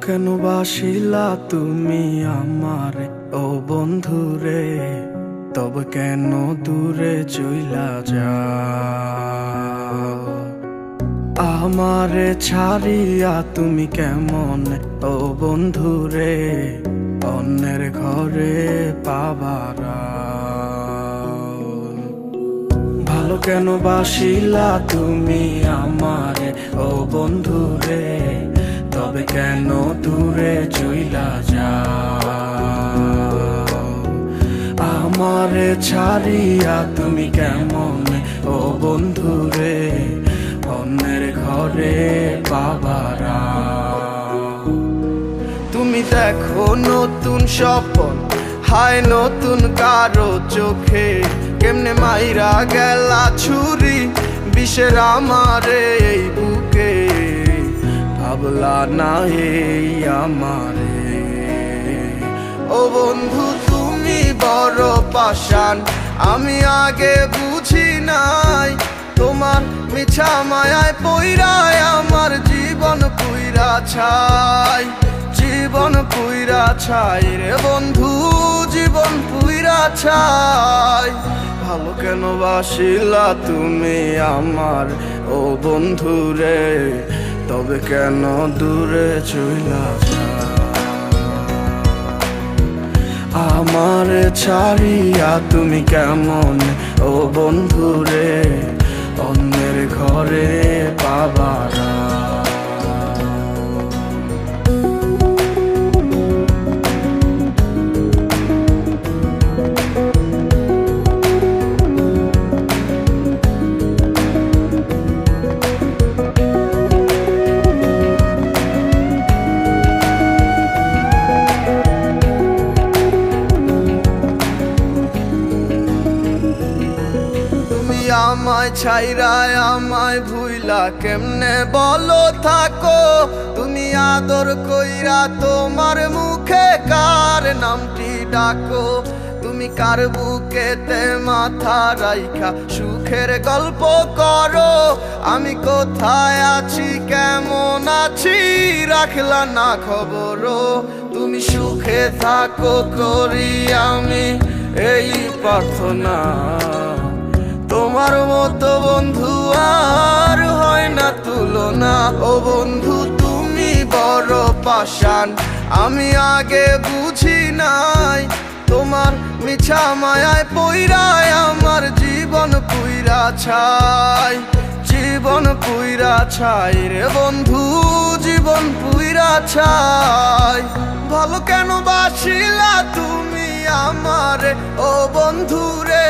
কেন বাসিলা তুমি আমারে ও বন্ধুরে, তবে কেন দূরে চইলা যাও? আমারে ছাড়িয়া তুমি কেমন ও বন্ধুরে অন্যের ঘরে পাবারা? ভালো কেন বাসিলা তুমি আমারে ও বন্ধুরে, তবে কেন দূরে চইলা যাও? আমারে ছাড়িয়া তুমি কেমন ও বন্ধুরে অন্যের ঘরে পাবারা? তুমি দেখো নতুন স্বপ্ন, হায় নতুন কারো চোখে, কেমনে মাইরা গেলা ছুরি বিষের আমারে এই বুকে। ভাবলা না এই আমারে ও বন্ধু, তুমি বড় পাষাণ, আমি আগে বুঝি নাই। তোমার মিছা মায়ায় পইরায় আমার জীবন পুইরা ছাই, জীবন পুইরা ছাই রে বন্ধু, জীবন পুইরা ছাই। ভালো কেন বাসিলা তুমি আমার ও বন্ধু রে, তবে কেন দূরে চইলা যাও? আমার ছাড়িয়া তুমি কেমন ও বন্ধু রে অন্যের ঘরে পাবারা? আমায় ছাইরায় আমায় ভুইলা কেমনে বলো থাকো? তুমি আদর কইরা তোমার মুখে কার নামটি ডাকো? তুমি কার বুকেতে মাথা রাইখা সুখের গল্প করো? আমি কোথায় আছি কেমন আছি রাখলা না খবর? তুমি সুখে থাকো করি আমি এই প্রার্থনা। তোমার মতো বন্ধু আর হয় না তুলনা। ও বন্ধু তুমি বড় পাষাণ, আমি আগে বুঝি নাই। তোমার মিছা মায়ায় পইরায় আমার জীবন পুইরা ছাই, জীবন পুইরা ছাই রে বন্ধু, জীবন পুইরা ছাই। ভালো কেন বাসিলা তুমি আমারে ও বন্ধু রে,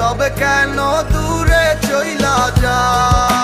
তবে কেন দূরে চইলা যাও?